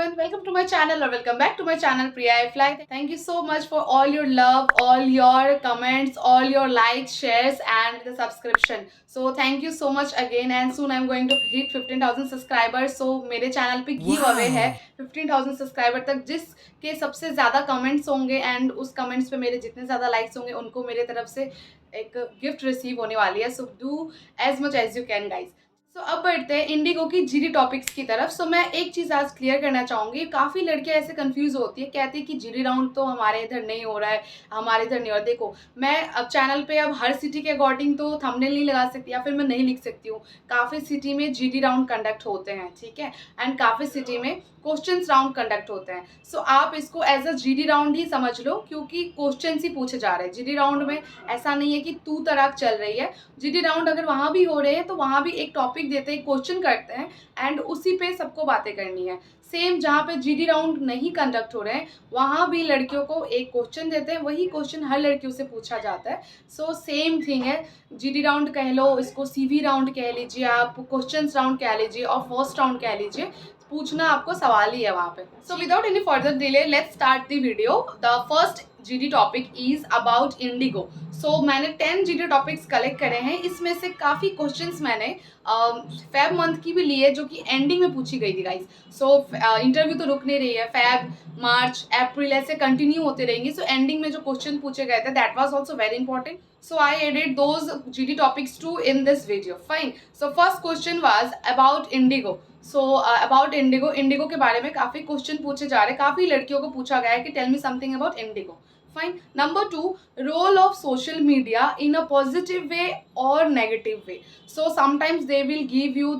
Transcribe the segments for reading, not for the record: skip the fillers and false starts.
everyone, welcome to my channel or welcome back to my channel Priya Fly. Thank you so much for all your love, all your comments, all your likes, shares and the subscription. So thank you so much again and soon I'm going to hit 15,000 subscribers. So मेरे channel पे give away है 15,000 subscriber तक, जिसके सबसे ज़्यादा comments होंगे and उस comments पे मेरे जितने ज़्यादा लाइक्स होंगे उनको मेरे तरफ से एक गिफ्ट रिसीव होने वाली है. So do as much as you can guys. So अब बढ़ते हैं इंडिगो की जीडी टॉपिक्स की तरफ. सो मैं एक चीज़ आज क्लियर करना चाहूँगी. काफ़ी लड़कियां ऐसे कंफ्यूज होती है, कहती है कि जीडी राउंड तो हमारे इधर नहीं हो रहा है, हमारे इधर नहीं हो रहा. देखो, मैं अब चैनल पे अब हर सिटी के अकॉर्डिंग तो थंबनेल नहीं लगा सकती या फिर मैं नहीं लिख सकती हूँ. काफ़ी सिटी में जीडी राउंड कंडक्ट होते हैं, ठीक है, एंड काफ़ी सिटी में क्वेश्चंस राउंड कंडक्ट होते हैं. सो आप इसको एज अ जीडी राउंड ही समझ लो, क्योंकि क्वेश्चंस ही पूछे जा रहे हैं. जीडी राउंड में ऐसा नहीं है कि तू तड़ाक चल रही है. जीडी राउंड अगर वहाँ भी हो रहे हैं तो वहाँ भी एक टॉपिक देते हैं, क्वेश्चन करते हैं एंड उसी पे सबको बातें करनी है. सेम जहाँ पे जीडी राउंड नहीं कंडक्ट हो रहे हैं वहाँ भी लड़कियों को एक क्वेश्चन देते हैं, वही क्वेश्चन हर लड़कियों से पूछा जाता है. सो सेम थिंग है. जीडी राउंड कह लो, इसको सीवी राउंड कह लीजिए, आप क्वेश्चंस राउंड कह लीजिए और फर्स्ट राउंड कह लीजिए. पूछना आपको सवाल ही है वहाँ पे. So without any further delay let's start the video. The first GD topic is about IndiGo. So मैंने 10 जीडी टॉपिक्स कलेक्ट करे हैं. इसमें से काफ़ी क्वेश्चंस मैंने फेब मंथ की भी ली है जो कि एंडिंग में पूछी गई थी गाइज. सो इंटरव्यू तो रुक नहीं रही है. फेब, मार्च, अप्रैल ऐसे कंटिन्यू होते रहेंगे. सो एंडिंग में जो क्वेश्चन पूछे गए थे that was also very important. So I added those GD topics too in this video. Fine. So first question was about Indigo. So about Indigo, Indigo के बारे में काफ़ी क्वेश्चन पूछे जा रहे हैं. काफ़ी लड़कियों को पूछा गया है कि tell me something about Indigo. Fine. Number 2, role of social media in a positive way or negative way. So sometimes they will give you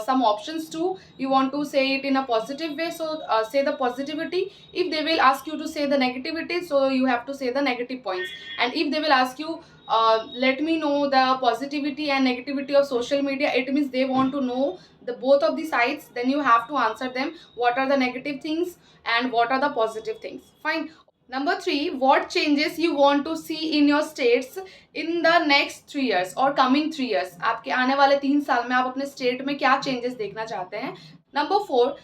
some options too. You want to say it in a positive way, so say the positivity. If they will ask you to say the negativity, so you have to say the negative points. And if they will ask you let me know the positivity and negativity of social media, it means they want to know the both of the sides. Then you have to answer them what are the negative things and what are the positive things. Fine. Number 3, what changes you want to see in your states in the next 3 years or coming 3 years. आपके आने वाले 3 साल में आप अपने state में क्या changes देखना चाहते हैं. Number 4,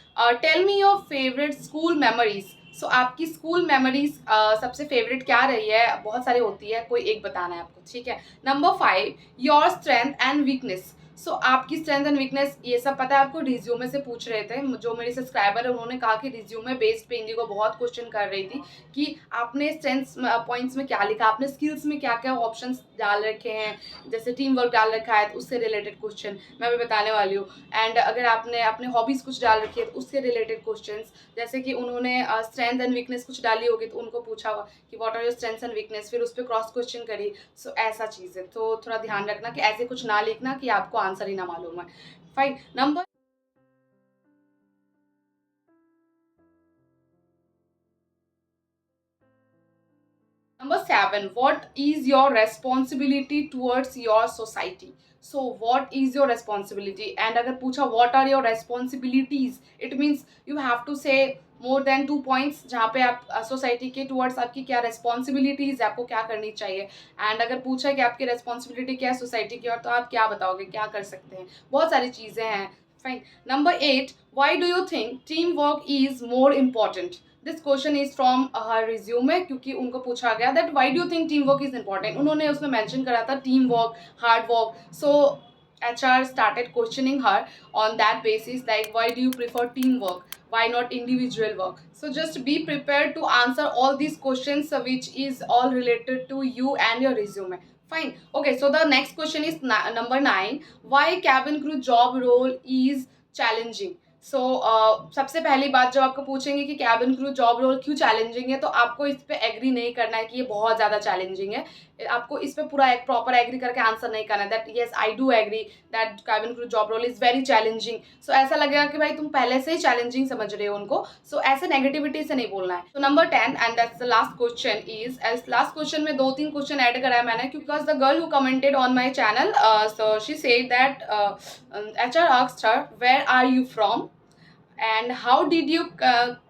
tell me your favourite school memories. So आपकी स्कूल मेमोरीज सबसे फेवरेट क्या रही है. बहुत सारी होती है, कोई एक बताना है आपको, ठीक है. Number 5, your strength and weakness. So आपकी स्ट्रेंथ एंड वीकनेस ये सब पता है आपको. रिज्यूमे से पूछ रहे थे जो मेरे सब्सक्राइबर है, उन्होंने कहा कि रिज्यूमे बेस्ड पे इंडिगो बहुत क्वेश्चन कर रही थी कि आपने स्ट्रेंथ्स पॉइंट्स में क्या लिखा, आपने स्किल्स में क्या क्या ऑप्शंस डाल रखे हैं, जैसे टीम वर्क डाल रखा है तो उससे रिलेटेड क्वेश्चन मैं भी बताने वाली हूँ. एंड अगर आपने अपने हॉबीज़ कुछ डाल रखी है तो उससे रिलेटेड क्वेश्चन, जैसे कि उन्होंने स्ट्रेंथ एंड वीकनेस कुछ डाली होगी तो उनको पूछा हुआ कि what are your strengths and weakness, फिर उस पर क्रॉस क्वेश्चन करी. सो ऐसा चीज़ है, तो थोड़ा ध्यान रखना कि ऐसे कुछ ना लिखना कि आपको आंसर ही ना मालूम है. Fine. Number 7, what is your responsibility towards your society? So what is your responsibility? And अगर पूछा what are your responsibilities, it means you have to say more than 2 points जहाँ पे आप सोसाइटी के टूवर्ड्स आपकी क्या रिस्पॉन्सिबिलिटीज़ है, आपको क्या करनी चाहिए. एंड अगर पूछा कि आपकी रिस्पॉन्सिबिलिटी क्या है सोसाइटी की ओर, तो आप क्या बताओगे, क्या कर सकते हैं. बहुत सारी चीज़ें हैं. Fine. Number 8, why do you think team work is more important. This question is from her resume, क्योंकि उनको पूछा गया that why do you think team work is important. उन्होंने उसमें मेंशन करा था team work, hard work. So HR started questioning her on that basis, like why do you prefer teamwork, why not individual work. So just be prepared to answer all these questions which is all related to you and your resume. Fine. Okay, so the next question is number 9, why cabin crew job role is challenging. सो सबसे पहली बात जब आपको पूछेंगे कि cabin crew job role क्यों challenging है, तो आपको इस पे एग्री नहीं करना है कि ये बहुत ज़्यादा चैलेंजिंग है. आपको इस पे पूरा एक प्रॉपर एग्री करके आंसर नहीं करना है that yes I do agree that cabin crew job role is very challenging. So ऐसा लगेगा कि भाई तुम पहले से ही चैलेंजिंग समझ रहे हो उनको. सो ऐसे नेगेटिविटी से नहीं बोलना है. तो number 10 and that's the last question is, last question में 2-3 क्वेश्चन ऐड करा है मैंने, because the girl who commented on my channel, so she said that HR asked her where are you from and how did you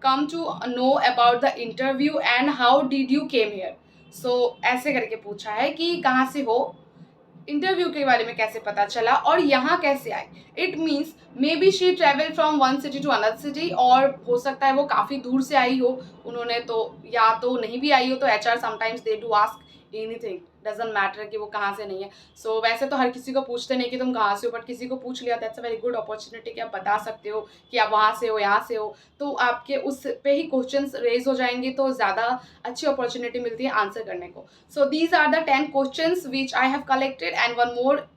come to know about the interview and how did you came here. So ऐसे करके पूछा है कि कहाँ से हो, interview के बारे में कैसे पता चला और यहाँ कैसे आए. It means may be she travel from one city to another city, और हो सकता है वो काफ़ी दूर से आई हो. उन्होंने तो, या तो नहीं भी आई हो, तो HR sometimes they do ask anything, doesn't matter कि वो कहाँ से नहीं है. सो वैसे तो हर किसी को पूछते नहीं कि तुम कहाँ से हो, बट किसी को पूछ लिया, that's a very good opportunity कि आप बता सकते हो कि आप वहाँ से हो, यहाँ से हो. तो आपके उस पे ही क्वेश्चंस रेज हो जाएंगे, तो ज़्यादा अच्छी अपॉर्चुनिटी मिलती है आंसर करने को. So these are the 10 questions which I have collected, and one more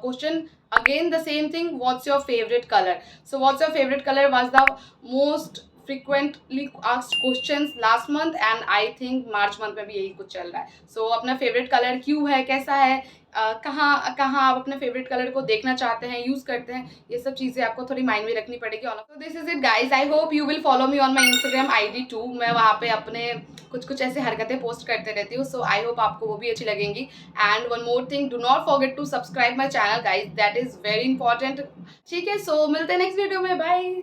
question, again the same thing, what's your favorite color. So what's your favorite color was the most frequently asked questions last month, and I think March month में भी यही कुछ चल रहा है. So अपना favorite color क्यों है, कैसा है, कहाँ कहाँ आप अपने फेवरेट कलर को देखना चाहते हैं, यूज़ करते हैं, ये सब चीज़ें आपको थोड़ी माइंड में रखनी पड़ेगी. तो this is it guys, I hope you will follow me on my Instagram ID too. मैं वहाँ पे अपने कुछ कुछ ऐसे हरकतें पोस्ट करते रहती हूँ. सो आई होप आपको वो भी अच्छी लगेंगी. And one more thing, do not forget to subscribe my channel guys, that is very important. ठीक है, सो मिलते हैं नेक्स्ट वीडियो में. बाय.